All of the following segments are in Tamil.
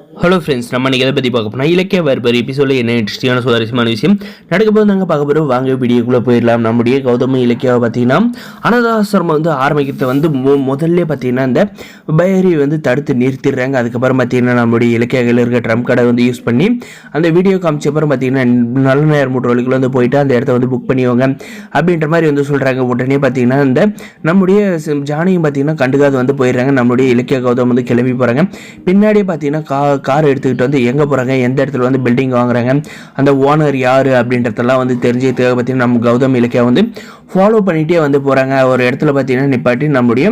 ஹலோ ஃப்ரெண்ட்ஸ், நம்ம இன்றைக்கி எதை பற்றி பார்க்க போனால் இலக்கிய வரப்பர் எபிசோடில் என்ன இன்ட்ரெஸ்டிங்கான சுவாரஸ்யமான விஷயம் நடக்க போது நாங்கள் பார்க்க போகிறோம். வாங்க வீடியோக்குள்ளே போயிடலாம். நம்முடைய கௌதம இலக்கியாவை பார்த்தீங்கன்னா அனாதாசிரமம் ஆரம்பிக்கிறது முதல்ல பார்த்தீங்கன்னா இந்த பைரவி தடுத்து நிறுத்திடுறாங்க. அதுக்கப்புறம் பார்த்தீங்கன்னா நம்முடைய இலக்கியங்கள் இருக்க ட்ரம்ப் கார்டை யூஸ் பண்ணி அந்த வீடியோ காமிச்சப்பறம் பார்த்தீங்கன்னா நல்ல நேரம் மூட்டுவலிக்குள்ள போயிட்டு அந்த இடத்த புக் பண்ணிவாங்க அப்படின்ற மாதிரி சொல்கிறாங்க. உடனே பார்த்தீங்கன்னா இந்த நம்முடைய ஜானியும் பார்த்தீங்கன்னா கண்டுக்காது போயிடுறாங்க. நம்முடைய இலக்கிய கௌதம் கிளம்பி போகிறாங்க. பின்னாடியே பார்த்தீங்கன்னா கார் எடுத்துக்கிட்டு எங்கே போகிறாங்க, எந்த இடத்துல பில்டிங் வாங்குறாங்க, அந்த ஓனர் யார் அப்படின்றதெல்லாம் தெரிஞ்சதுக்காக பார்த்தீங்கன்னா நம்ம கௌதம் இலக்கியா ஃபாலோ பண்ணிகிட்டே போகிறாங்க. ஒரு இடத்துல பார்த்தீங்கன்னா நிப்பாட்டி நம்முடைய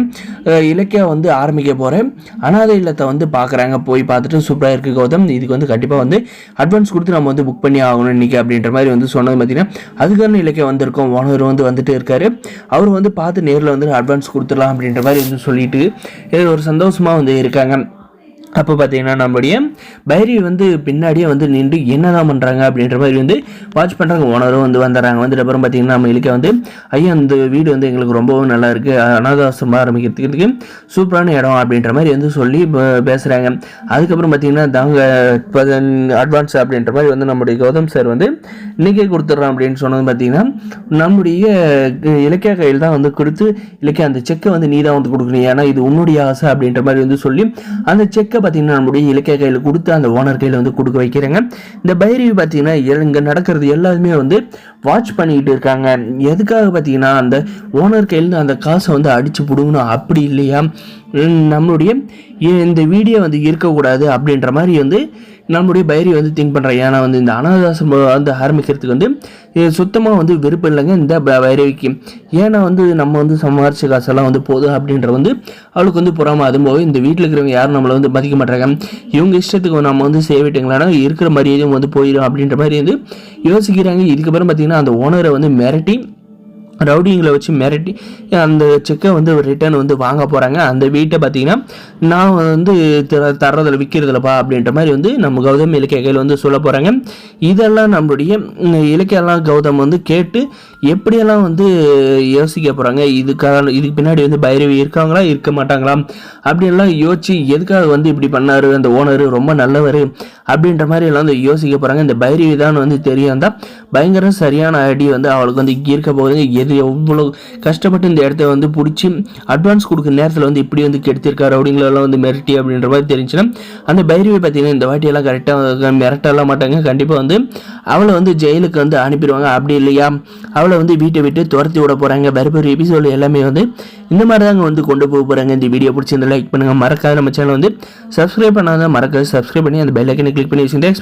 இலக்கியா ஆரம்பிக்க போகிற அனாதை இல்லத்தை பார்க்குறாங்க. போய் பார்த்துட்டு சூப்பராக இருக்குது கௌதம், இதுக்கு கண்டிப்பாக அட்வான்ஸ் கொடுத்து நம்ம புக் பண்ணி ஆகணும் இன்றைக்கி அப்படின்ற மாதிரி சொன்னது பார்த்தீங்கன்னா அதுக்கான இலக்கியா வந்திருக்கோம். ஓனர் வந்துட்டு இருக்காரு. அவர் பார்த்து நேரில் அட்வான்ஸ் கொடுத்துடலாம் அப்படின்ற மாதிரி சொல்லிட்டு ஒரு சந்தோஷமாக இருக்காங்க. அப்போ பார்த்தீங்கன்னா நம்மளுடைய பைரவி பின்னாடியே நின்று என்னதான் பண்ணுறாங்க அப்படின்ற மாதிரி வாட்ச் பண்ணுறாங்க. ஓனரும் வந்துடுறாங்க. அப்புறம் பார்த்தீங்கன்னா நம்ம இலக்கிய ஐயா அந்த வீடு எங்களுக்கு ரொம்பவும் நல்லா இருக்குது, அனாதாசிரமம் ஆரம்பிக்கிறதுக்கு சூப்பரான இடம் அப்படின்ற மாதிரி சொல்லி பேசுகிறாங்க. அதுக்கப்புறம் பார்த்தீங்கன்னா தாங்க அட்வான்ஸ் அப்படின்ற மாதிரி நம்முடைய கௌதம் சார் இன்றைக்கே கொடுத்துட்றோம் அப்படின்னு சொன்னது பார்த்தீங்கன்னா நம்முடைய இலக்கிய கையில் தான் கொடுத்து இலக்கிய அந்த செக்கை நீ தான் கொடுக்கணும், ஏன்னா இது உன்னுடைய ஆசை அப்படின்ற மாதிரி சொல்லி அந்த செக்கை பார்த்தீங்கன்னா நம்முடைய இலக்கிய கையில் கொடுத்து அந்த ஓனர் கையில் கொடுக்க வைக்கிறாங்க. இந்த பைரவி பார்த்தீங்கன்னா இங்கே நடக்கிறது எல்லாருமே வாட்ச் பண்ணிக்கிட்டு இருக்காங்க. எதுக்காக பார்த்தீங்கன்னா அந்த ஓனர் கையில் அந்த காசை அடிச்சு பிடுங்கணும், அப்படி இல்லையா நம்மளுடைய இந்த வீடியோ இருக்கக்கூடாது அப்படின்ற மாதிரி நம்முடைய பைரவி திங்க் பண்ணுறேன். ஏன்னா இந்த அனாதாசிரமம் ஆரம்பிக்கிறதுக்கு சுத்தமாக விருப்பம் இல்லைங்க இந்த பைரவிக்கு. ஏன்னா நம்ம சம்பாரிச்ச காசெல்லாம் போதும் அப்படின்ற அவளுக்கு பொறாம. அதுவும் போது இந்த வீட்டில் இருக்கிறவங்க யாரும் நம்மளை மதிக்க மாட்டாங்க, இவங்க இஷ்டத்துக்கு நம்ம சேவிட்டுங்களானா இருக்கிற மரியாதையும் போயிடும் அப்படின்ற மாதிரி யோசிக்கிறாங்க. இதுக்கப்புறம் பார்த்தீங்கன்னா அந்த ஓனரை மிரட்டி ரவுடிங்களை வச்சு மிரட்டி அந்த செக்கை ரிட்டர்ன் வாங்க போகிறாங்க. அந்த வீட்டை பார்த்தீங்கன்னா நான் தர்றதில் விற்கிறதில்லப்பா அப்படின்ற மாதிரி நம்ம கௌதம் இலக்கிய கையில் சொல்ல போகிறாங்க. இதெல்லாம் நம்மளுடைய இலக்கியெல்லாம் கௌதம் கேட்டு எப்படியெல்லாம் யோசிக்க போகிறாங்க. இதுக்கு பின்னாடி பைரவி இருக்காங்களா இருக்க மாட்டாங்களா அப்படின்லாம் யோசிச்சு எதுக்காக இப்படி பண்ணார் அந்த ஓனர் ரொம்ப நல்லவர் அப்படின்ற மாதிரி எல்லாம் யோசிக்க போகிறாங்க. இந்த பைரவி தான் தெரியும் தான் பயங்கர சரியான ஐடி அவளுக்கு இருக்க போகுது. எது எவ்வளோ கஷ்டப்பட்டு இந்த இடத்த பிடிச்சி அட்வான்ஸ் கொடுக்குற நேரத்தில் இப்படி கெடுத்திருக்காரு அப்படிங்களெல்லாம் மிரட்டி அப்படின்ற மாதிரி தெரிஞ்சுன்னா அந்த பைரவி பார்த்தீங்கன்னா இந்த வாட்டியெல்லாம் கரெக்டாக மிரட்டலாம் மாட்டாங்க. கண்டிப்பாக அவளை ஜெயிலுக்கு அனுப்பிடுவாங்க. அப்படி இல்லையா அவளை வீட்டை விட்டு துரத்தி விட போகிறாங்க. வேறு எபிசோடு எல்லாமே இந்த மாதிரி தாங்க கொண்டு போக போகிறாங்க. இந்த வீடியோ பிடிச்சிருந்தா லைக் பண்ணுங்கள், மறக்காத நம்ம சேனல் சப்ஸ்கிரைப் பண்ணாத மறக்காது சப்ஸ்கிரைப் பண்ணி அந்த பெல் ஐக்கனை கிளிக் பண்ணி வச்சுருந்தேன்.